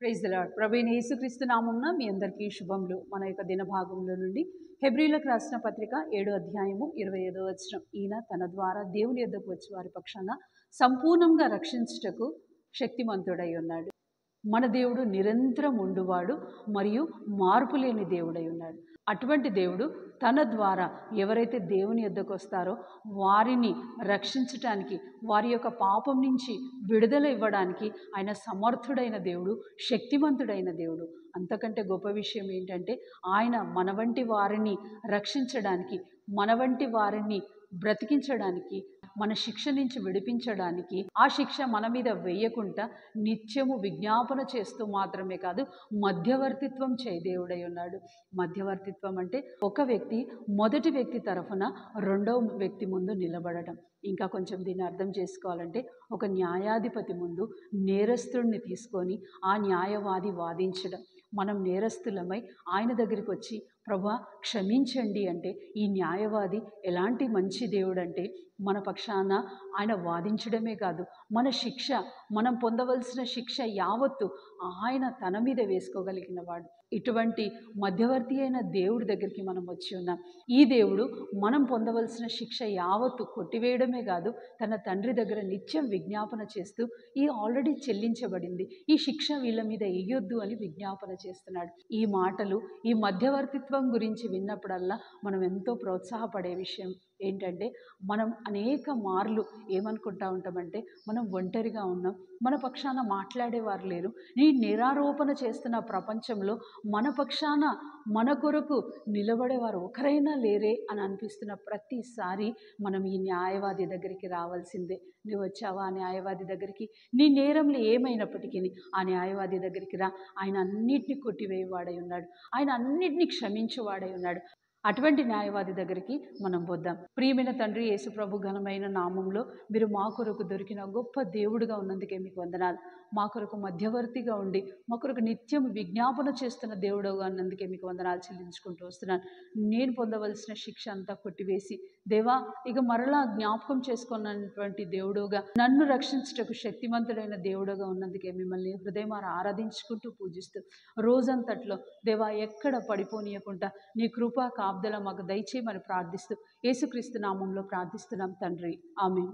Praise the lord. ప్రభువైన యేసుక్రీస్తు నామమున మీ అందరికీ శుభములు. మన యొక్క దిన భాగంలో నుండి హెబ్రీయులకు రాసిన పత్రిక 7వ అధ్యాయము 25వ వచనం. ఈయన తన ద్వారా దేవుని యొద్దకు వచ్చి వారి పక్షాన సంపూర్ణంగా రక్షించుటకు శక్తిమంతుడై ఉన్నాడు. మన దేవుడు నిరంతరం ఉండువాడు మరియు మార్పు లేని దేవుడై ఉన్నాడు. అటువంటి దేవుడు తన ద్వారా ఎవరైతే దేవుని యొద్దకు వస్తారో వారిని రక్షించటానికి, వారి యొక్క పాపం నుంచి విడుదల ఇవ్వడానికి ఆయన సమర్థుడైన దేవుడు, శక్తివంతుడైన దేవుడు. అంతకంటే గొప్ప విషయం ఏంటంటే ఆయన మన వంటి వారిని రక్షించడానికి, మన వంటి వారిని బ్రతికించడానికి, మన శిక్ష నుంచి విడిపించడానికి, ఆ శిక్ష మన మీద వేయకుండా నిత్యము విజ్ఞాపన చేస్తూ మాత్రమే కాదు, మధ్యవర్తిత్వం దేవుడై ఉన్నాడు. మధ్యవర్తిత్వం అంటే ఒక వ్యక్తి మొదటి వ్యక్తి తరఫున రెండవ వ్యక్తి ముందు నిలబడటం. ఇంకా కొంచెం దీన్ని అర్థం చేసుకోవాలంటే ఒక న్యాయాధిపతి ముందు నేరస్తుడిని తీసుకొని ఆ న్యాయవాది వాదించడం. మనం నేరస్తులమై ఆయన దగ్గరికి వచ్చి ప్రభువా క్షమించండి అంటే ఈ న్యాయవాది ఎలాంటి మంచి దేవుడు అంటే మన పక్షాన ఆయన వాదించడమే కాదు, మన శిక్ష, మనం పొందవలసిన శిక్ష యావత్తు ఆయన తన మీద వేసుకోగలిగిన వాడు. ఇటువంటి మధ్యవర్తి అయిన దేవుడి దగ్గరికి మనం వచ్చి ఉన్నాం. ఈ దేవుడు మనం పొందవలసిన శిక్ష యావత్తు కొట్టివేయడమే కాదు, తన తండ్రి దగ్గర నిత్యం విజ్ఞాపన చేస్తూ ఈ ఆల్రెడీ చెల్లించబడింది, ఈ శిక్ష వీళ్ళ మీద వేయొద్దు అని విజ్ఞాపన చేస్తున్నాడు. ఈ మాటలు, ఈ మధ్యవర్తిత్వం గురించి విన్నప్పుడల్లా మనం ఎంతో ప్రోత్సాహపడే విషయం ఏంటంటే మనం అనేక మార్లు ఏమనుకుంటా ఉంటామంటే మనం ఒంటరిగా ఉన్నాం, మన పక్షాన మాట్లాడేవారు లేరు, ఈ నిరారోపణ చేస్తున్న ప్రపంచంలో మన పక్షాన మన కొరకు నిలబడేవారు ఒకరైనా లేరే అని అనిపిస్తున్న ప్రతిసారి మనం ఈ న్యాయవాది దగ్గరికి రావాల్సిందే. నువ్వు వచ్చావా ఆ న్యాయవాది దగ్గరికి? నీ నేరంలో ఏమైనప్పటికీ ఆ న్యాయవాది దగ్గరికి రా. ఆయన అన్నిటినీ కొట్టివేయవాడై ఉన్నాడు, ఆయన అన్నిటినీ క్షమించేవాడై ఉన్నాడు. అటువంటి న్యాయవాది దగ్గరికి మనం వద్దాం. ప్రియమైన తండ్రి యేసు ప్రభు ఘనమైన నామంలో మీరు మా కొరకు దొరికిన గొప్ప దేవుడుగా ఉన్నందుకే మీకు వందనాలు. మా కొరకు మధ్యవర్తిగా ఉండి మా కొరకు నిత్యం విజ్ఞాపన చేస్తున్న దేవుడుగా ఉన్నందుకే మీకు వందనాలు చెల్లించుకుంటూ వస్తున్నాను. నేను పొందవలసిన శిక్ష అంతా కొట్టివేసి దేవా ఇక మరలా జ్ఞాపకం చేసుకున్నటువంటి దేవుడుగా, నన్ను రక్షించుటకు శక్తివంతుడైన దేవుడుగా ఉన్నందుకే మిమ్మల్ని హృదయమార ఆరాధించుకుంటూ పూజిస్తూ రోజంతట్లో దేవా ఎక్కడ పడిపోనీయకుండా నీ కృపా కాపుదల మాకు దయచేయమని ప్రార్థిస్తూ యేసుక్రీస్తు నామంలో ప్రార్థిస్తున్నాం తండ్రి. ఆమేన్.